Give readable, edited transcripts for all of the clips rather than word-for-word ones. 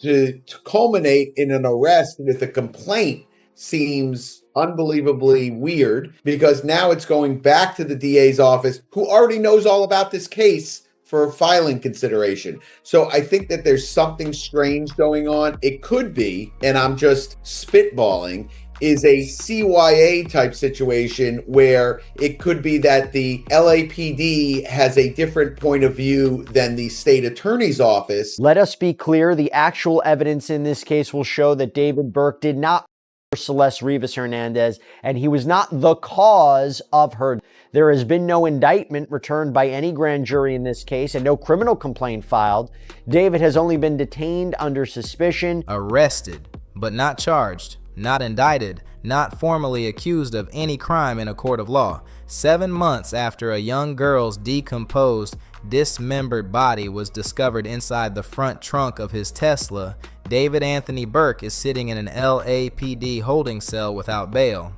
to culminate in an arrest with a complaint seems unbelievably weird, because now it's going back to the DA's office, who already knows all about this case for filing consideration. So I think that there's something strange going on. It could be, and I'm just spitballing, is a CYA type situation where it could be that the LAPD has a different point of view than the state attorney's office. Let us be clear, the actual evidence in this case will show that David Burke did not murder Celeste Rivas Hernandez, and he was not the cause of her. There has been no indictment returned by any grand jury in this case and no criminal complaint filed. David has only been detained under suspicion. Arrested, but not charged. Not indicted, not formally accused of any crime in a court of law. 7 months after a young girl's decomposed, dismembered body was discovered inside the front trunk of his Tesla, David Anthony Burke is sitting in an LAPD holding cell without bail.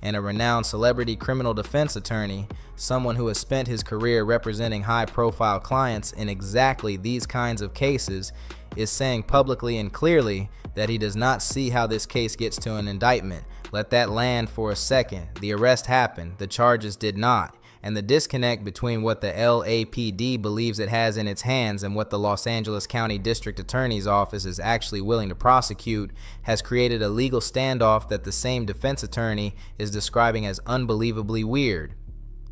And a renowned celebrity criminal defense attorney, someone who has spent his career representing high-profile clients in exactly these kinds of cases, is saying publicly and clearly that he does not see how this case gets to an indictment. Let that land for a second. The arrest happened, the charges did not. And the disconnect between what the LAPD believes it has in its hands and what the Los Angeles County District Attorney's Office is actually willing to prosecute has created a legal standoff that the same defense attorney is describing as unbelievably weird.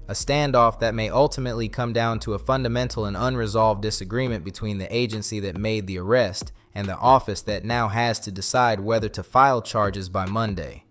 A standoff that may ultimately come down to a fundamental and unresolved disagreement between the agency that made the arrest and the office that now has to decide whether to file charges by Monday.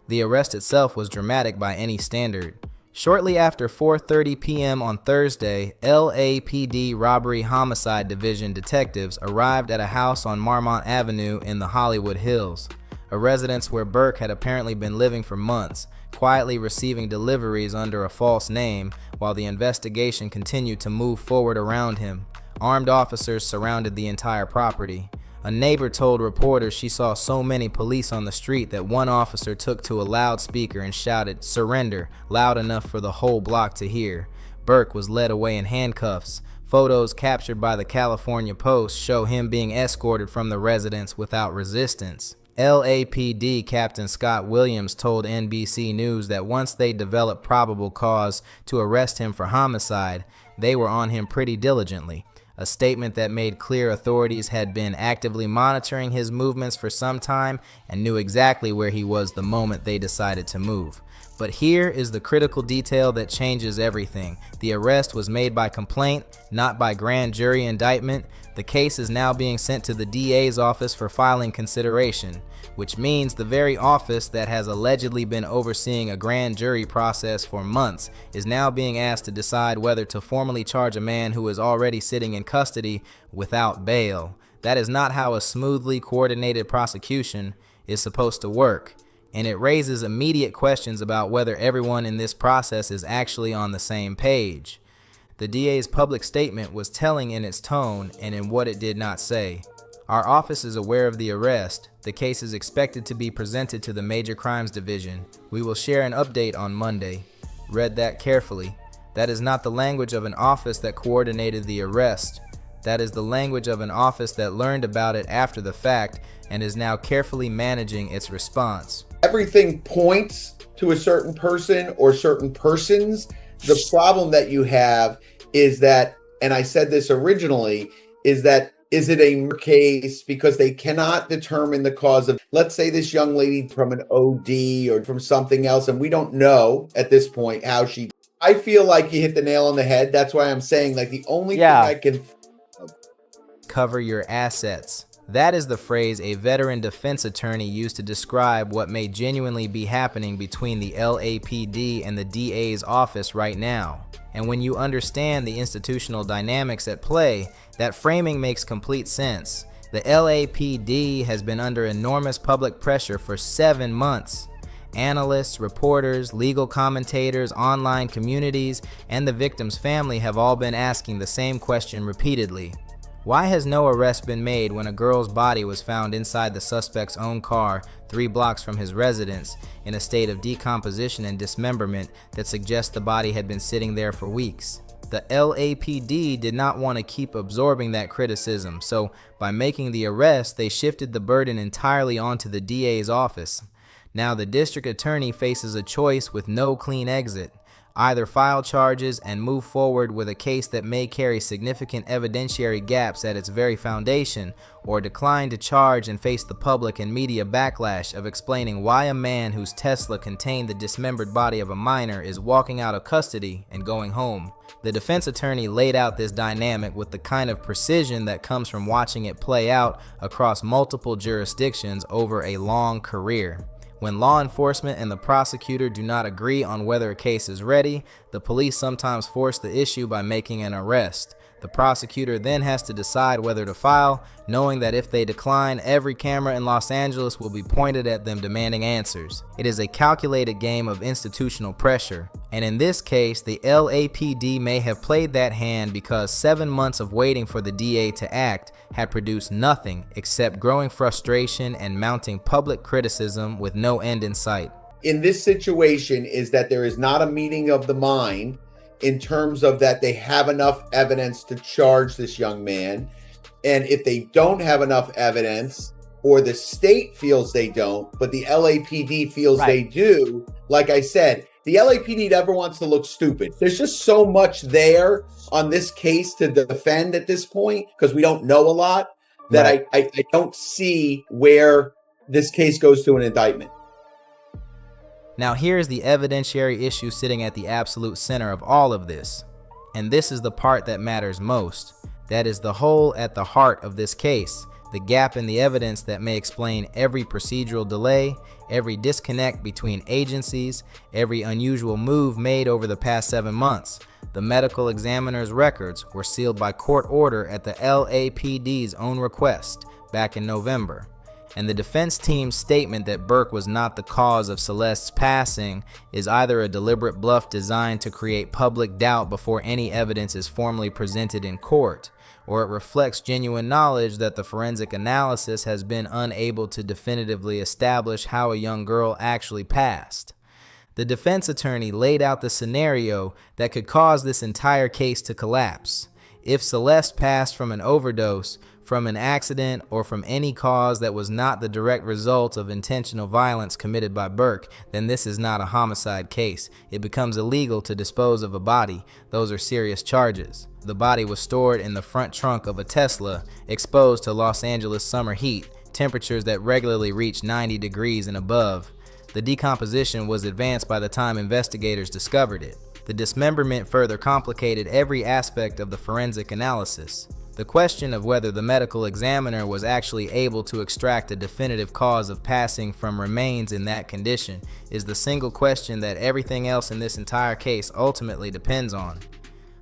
The arrest itself was dramatic by any standard. Shortly after 4:30 p.m. on Thursday, LAPD Robbery Homicide Division detectives arrived at a house on Marmont Avenue in the Hollywood Hills, a residence where Burke had apparently been living for months, quietly receiving deliveries under a false name while the investigation continued to move forward around him. Armed officers surrounded the entire property. A neighbor told reporters she saw so many police on the street that one officer took to a loudspeaker and shouted, "Surrender," loud enough for the whole block to hear. Burke was led away in handcuffs. Photos captured by the California Post show him being escorted from the residence without resistance. LAPD Captain Scott Williams told NBC News that once they developed probable cause to arrest him for homicide, they were on him pretty diligently. A statement that made clear authorities had been actively monitoring his movements for some time and knew exactly where he was the moment they decided to move. But here is the critical detail that changes everything. The arrest was made by complaint, not by grand jury indictment. The case is now being sent to the DA's office for filing consideration, which means the very office that has allegedly been overseeing a grand jury process for months is now being asked to decide whether to formally charge a man who is already sitting in custody without bail. That is not how a smoothly coordinated prosecution is supposed to work. And it raises immediate questions about whether everyone in this process is actually on the same page. The DA's public statement was telling in its tone and in what it did not say. Our office is aware of the arrest. The case is expected to be presented to the Major Crimes Division. We will share an update on Monday. Read that carefully. That is not the language of an office that coordinated the arrest. That is the language of an office that learned about it after the fact and is now carefully managing its response. Everything points to a certain person or certain persons. The problem that you have is that, and I said this originally, is that is it a murder case because they cannot determine the cause of, let's say, this young lady from an OD or from something else, and we don't know at this point how she. I feel like you hit the nail on the head. That's why I'm saying, like, the only thing I can. Cover your assets. That is the phrase a veteran defense attorney used to describe what may genuinely be happening between the LAPD and the DA's office right now. And when you understand the institutional dynamics at play, that framing makes complete sense. The LAPD has been under enormous public pressure for 7 months. Analysts, reporters, legal commentators, online communities, and the victim's family have all been asking the same question repeatedly. Why has no arrest been made when a girl's body was found inside the suspect's own car 3 blocks from his residence in a state of decomposition and dismemberment that suggests the body had been sitting there for weeks? the LAPD did not want to keep absorbing that criticism, so by making the arrest, they shifted the burden entirely onto the DA's office. Now the district attorney faces a choice with no clean exit. Either file charges and move forward with a case that may carry significant evidentiary gaps at its very foundation, or decline to charge and face the public and media backlash of explaining why a man whose Tesla contained the dismembered body of a minor is walking out of custody and going home. The defense attorney laid out this dynamic with the kind of precision that comes from watching it play out across multiple jurisdictions over a long career. When law enforcement and the prosecutor do not agree on whether a case is ready, the police sometimes force the issue by making an arrest. The prosecutor then has to decide whether to file, knowing that if they decline, every camera in Los Angeles will be pointed at them demanding answers. It is a calculated game of institutional pressure. And in this case, the LAPD may have played that hand because 7 months of waiting for the DA to act had produced nothing except growing frustration and mounting public criticism with no end in sight. In this situation is that there is not a meeting of the mind in terms of that they have enough evidence to charge this young man. And if they don't have enough evidence, or the state feels they don't, but the LAPD feels they do, like I said, the LAPD never wants to look stupid. There's just so much there on this case to defend at this point, because we don't know a lot, that I don't see where this case goes to an indictment. Now here's the evidentiary issue sitting at the absolute center of all of this. And this is the part that matters most. That is the hole at the heart of this case, the gap in the evidence that may explain every procedural delay, every disconnect between agencies, every unusual move made over the past 7 months. The medical examiner's records were sealed by court order at the LAPD's own request back in November. And the defense team's statement that Burke was not the cause of Celeste's passing is either a deliberate bluff designed to create public doubt before any evidence is formally presented in court, or it reflects genuine knowledge that the forensic analysis has been unable to definitively establish how a young girl actually passed. The defense attorney laid out the scenario that could cause this entire case to collapse. If Celeste passed from an overdose, from an accident, or from any cause that was not the direct result of intentional violence committed by Burke, then this is not a homicide case. It becomes illegal to dispose of a body. Those are serious charges. The body was stored in the front trunk of a Tesla, exposed to Los Angeles summer heat, temperatures that regularly reach 90 degrees and above. The decomposition was advanced by the time investigators discovered it. The dismemberment further complicated every aspect of the forensic analysis. The question of whether the medical examiner was actually able to extract a definitive cause of passing from remains in that condition is the single question that everything else in this entire case ultimately depends on.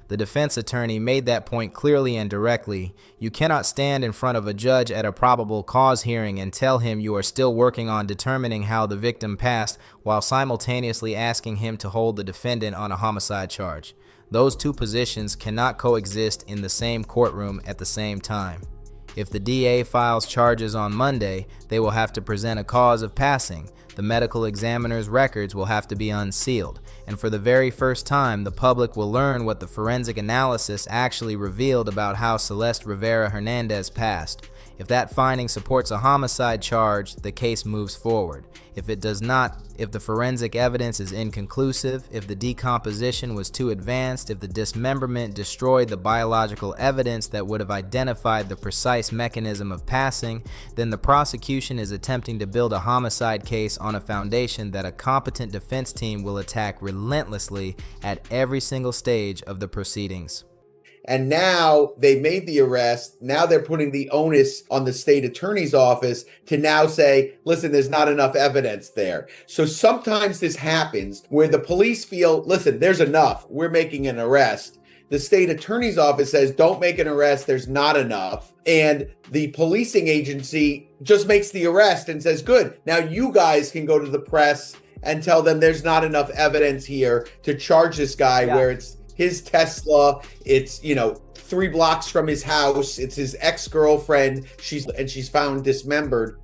The defense attorney made that point clearly and directly. You cannot stand in front of a judge at a probable cause hearing and tell him you are still working on determining how the victim passed while simultaneously asking him to hold the defendant on a homicide charge. Those two positions cannot coexist in the same courtroom at the same time. If the DA files charges on Monday, they will have to present a cause of passing. The medical examiner's records will have to be unsealed. And for the very first time, the public will learn what the forensic analysis actually revealed about how Celeste Rivera Hernandez passed. If that finding supports a homicide charge, the case moves forward. If it does not, if the forensic evidence is inconclusive, if the decomposition was too advanced, if the dismemberment destroyed the biological evidence that would have identified the precise mechanism of passing, then the prosecution is attempting to build a homicide case on a foundation that a competent defense team will attack relentlessly at every single stage of the proceedings. And now they made the arrest. Now they're putting the onus on the state attorney's office to now say, listen, there's not enough evidence there. So sometimes this happens where the police feel, listen, there's enough. We're making an arrest. The state attorney's office says, don't make an arrest. There's not enough. And the policing agency just makes the arrest and says, good. Now you guys can go to the press and tell them there's not enough evidence here to charge this guy where it's his Tesla, it's, 3 blocks from his house, it's his ex-girlfriend, she's found dismembered.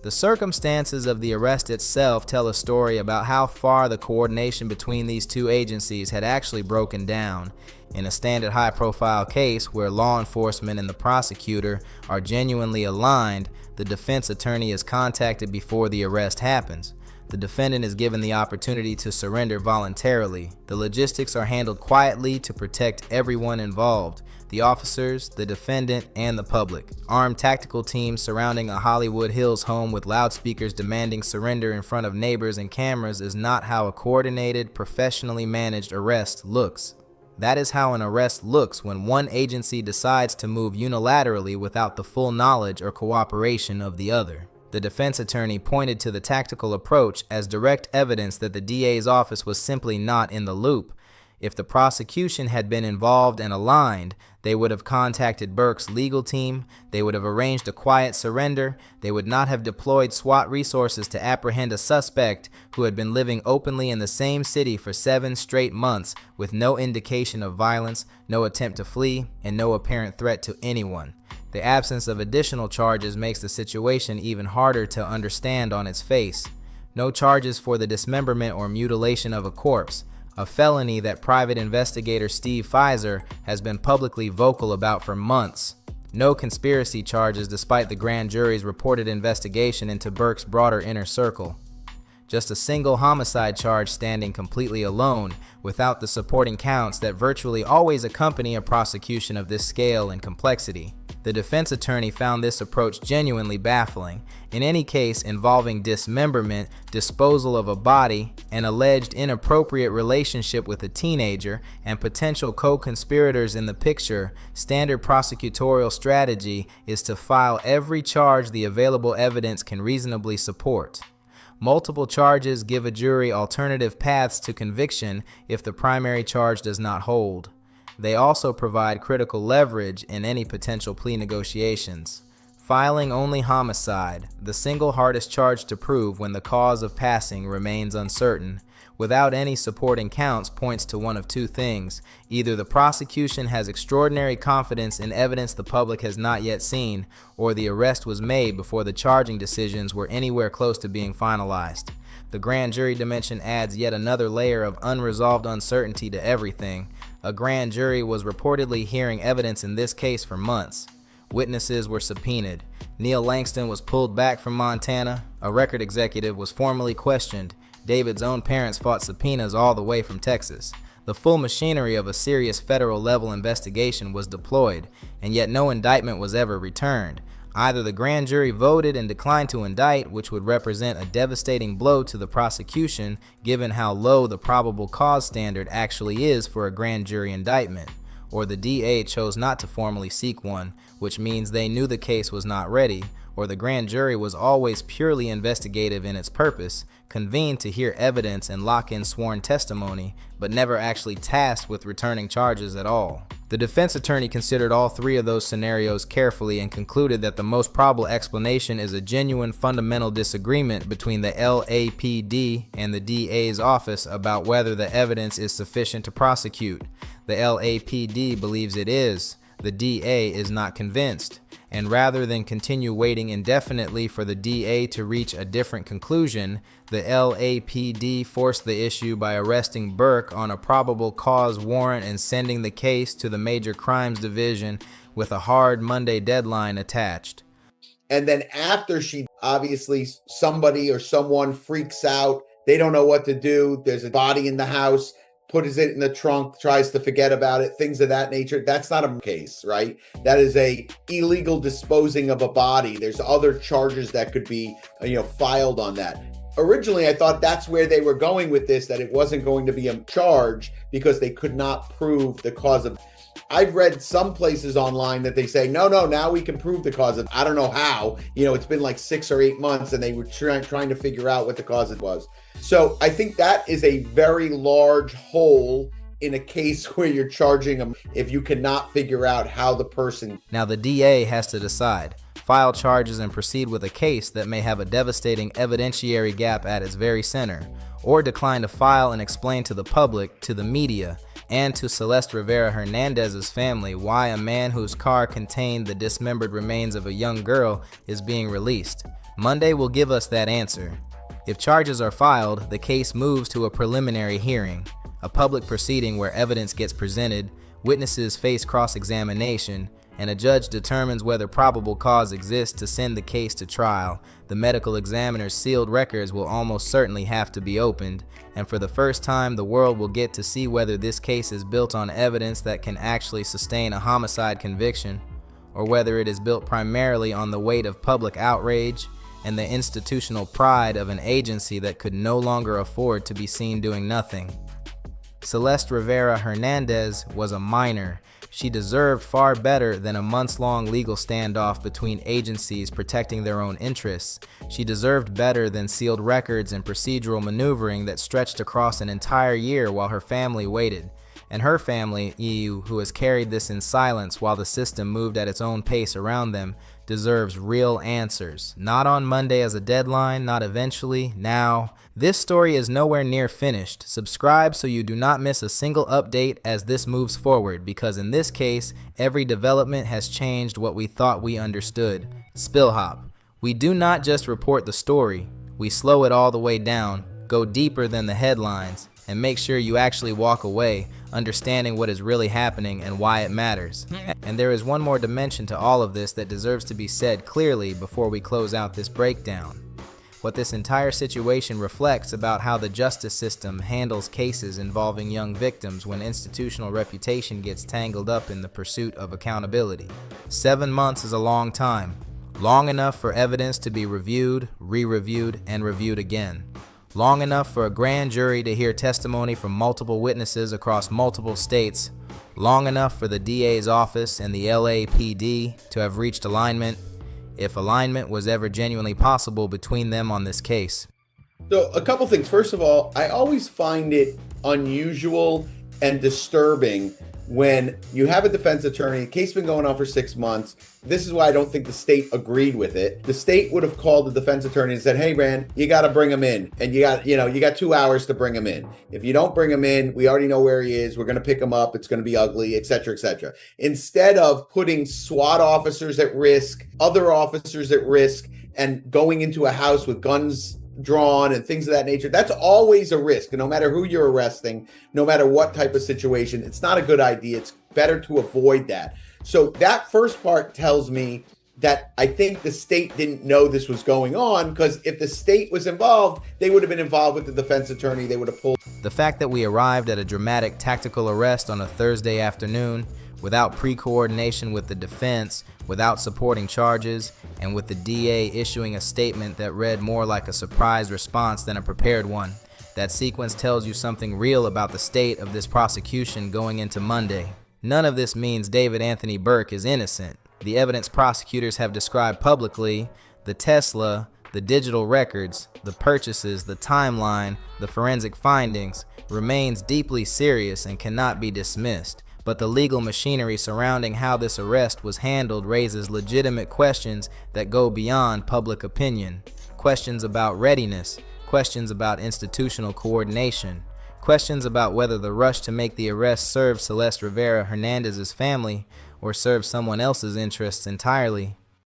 The circumstances of the arrest itself tell a story about how far the coordination between these two agencies had actually broken down. In a standard high-profile case where law enforcement and the prosecutor are genuinely aligned, the defense attorney is contacted before the arrest happens. The defendant is given the opportunity to surrender voluntarily. The logistics are handled quietly to protect everyone involved: the officers, the defendant, and the public. Armed tactical teams surrounding a Hollywood Hills home with loudspeakers demanding surrender in front of neighbors and cameras is not how a coordinated, professionally managed arrest looks. That is how an arrest looks when one agency decides to move unilaterally without the full knowledge or cooperation of the other. The defense attorney pointed to the tactical approach as direct evidence that the DA's office was simply not in the loop. If the prosecution had been involved and aligned, they would have contacted Burke's legal team, they would have arranged a quiet surrender, they would not have deployed SWAT resources to apprehend a suspect who had been living openly in the same city for 7 straight months with no indication of violence, no attempt to flee, and no apparent threat to anyone. The absence of additional charges makes the situation even harder to understand on its face. No charges for the dismemberment or mutilation of a corpse, a felony that private investigator Steve Pfizer has been publicly vocal about for months. No conspiracy charges despite the grand jury's reported investigation into Burke's broader inner circle. Just a single homicide charge standing completely alone, without the supporting counts that virtually always accompany a prosecution of this scale and complexity. The defense attorney found this approach genuinely baffling. In any case involving dismemberment, disposal of a body, an alleged inappropriate relationship with a teenager, and potential co-conspirators in the picture, standard prosecutorial strategy is to file every charge the available evidence can reasonably support. Multiple charges give a jury alternative paths to conviction if the primary charge does not hold. They also provide critical leverage in any potential plea negotiations. Filing only homicide, the single hardest charge to prove when the cause of passing remains uncertain, without any supporting counts, points to one of two things. Either the prosecution has extraordinary confidence in evidence the public has not yet seen, or the arrest was made before the charging decisions were anywhere close to being finalized. The grand jury dimension adds yet another layer of unresolved uncertainty to everything. A grand jury was reportedly hearing evidence in this case for months. Witnesses were subpoenaed. Neil Langston was pulled back from Montana. A record executive was formally questioned. David's own parents fought subpoenas all the way from Texas. The full machinery of a serious federal-level investigation was deployed, and yet no indictment was ever returned. Either the grand jury voted and declined to indict, which would represent a devastating blow to the prosecution given how low the probable cause standard actually is for a grand jury indictment, or the DA chose not to formally seek one, which means they knew the case was not ready, or the grand jury was always purely investigative in its purpose, convened to hear evidence and lock in sworn testimony, but never actually tasked with returning charges at all. The defense attorney considered all three of those scenarios carefully and concluded that the most probable explanation is a genuine fundamental disagreement between the LAPD and the DA's office about whether the evidence is sufficient to prosecute. The LAPD believes it is. The DA is not convinced. And rather than continue waiting indefinitely for the DA to reach a different conclusion, the LAPD forced the issue by arresting Burke on a probable cause warrant and sending the case to the Major Crimes Division with a hard Monday deadline attached. And then after she, obviously somebody or someone freaks out, they don't know what to do, there's a body in the house, puts it in the trunk, tries to forget about it, things of that nature. That's not a case, right? That is a illegal disposing of a body. There's other charges that could be, filed on that. Originally, I thought that's where they were going with this, that it wasn't going to be a charge because they could not prove the cause of. I've read some places online that they say, no, now we can prove the cause of. I don't know how. It's been like 6 or 8 months and they were trying to figure out what the cause it was. So I think that is a very large hole in a case where you're charging them if you cannot figure out how the person. Now the DA has to decide, file charges and proceed with a case that may have a devastating evidentiary gap at its very center, or decline to file and explain to the public, to the media, and to Celeste Rivera Hernandez's family why a man whose car contained the dismembered remains of a young girl is being released. Monday will give us that answer. If charges are filed, the case moves to a preliminary hearing, a public proceeding where evidence gets presented, witnesses face cross-examination, and a judge determines whether probable cause exists to send the case to trial. The medical examiner's sealed records will almost certainly have to be opened, and for the first time, the world will get to see whether this case is built on evidence that can actually sustain a homicide conviction, or whether it is built primarily on the weight of public outrage and the institutional pride of an agency that could no longer afford to be seen doing nothing. Celeste Rivera Hernandez was a minor. She deserved far better than a months-long legal standoff between agencies protecting their own interests. She deserved better than sealed records and procedural maneuvering that stretched across an entire year while her family waited. And her family, EU, who has carried this in silence while the system moved at its own pace around them, deserves real answers. Not on Monday as a deadline, not eventually, now. This story is nowhere near finished. Subscribe so you do not miss a single update as this moves forward, because in this case, every development has changed what we thought we understood. SpillHop. We do not just report the story, we slow it all the way down, go deeper than the headlines, and make sure you actually walk away understanding what is really happening and why it matters. And there is one more dimension to all of this that deserves to be said clearly before we close out this breakdown. What this entire situation reflects about how the justice system handles cases involving young victims when institutional reputation gets tangled up in the pursuit of accountability. 7 months is a long time, long enough for evidence to be reviewed, re-reviewed, and reviewed again. Long enough for a grand jury to hear testimony from multiple witnesses across multiple states. Long enough for the DA's office and the LAPD to have reached alignment, if alignment was ever genuinely possible between them on this case. So a couple things. First of all, I always find it unusual and disturbing when you have a defense attorney, the case has been going on for 6 months. This is why I don't think the state agreed with it. The state would have called the defense attorney and said, hey, man, you got to bring him in. And you got 2 hours to bring him in. If you don't bring him in, we already know where he is. We're going to pick him up. It's going to be ugly, et cetera, et cetera. Instead of putting SWAT officers at risk, other officers at risk, and going into a house with guns drawn and things of that nature, that's always a risk. No matter who you're arresting, no matter what type of situation, it's not a good idea. It's better to avoid that. So that first part tells me that I think the state didn't know this was going on, because if the state was involved, they would have been involved with the defense attorney. They would have pulled. The fact that we arrived at a dramatic tactical arrest on a Thursday afternoon without pre-coordination with the defense, without supporting charges, and with the DA issuing a statement that read more like a surprise response than a prepared one. That sequence tells you something real about the state of this prosecution going into Monday. None of this means David Anthony Burke is innocent. The evidence prosecutors have described publicly, the Tesla, the digital records, the purchases, the timeline, the forensic findings, remains deeply serious and cannot be dismissed. But the legal machinery surrounding how this arrest was handled raises legitimate questions that go beyond public opinion. Questions about readiness, questions about institutional coordination, questions about whether the rush to make the arrest served Celeste Rivera Hernandez's family or served someone else's interests entirely.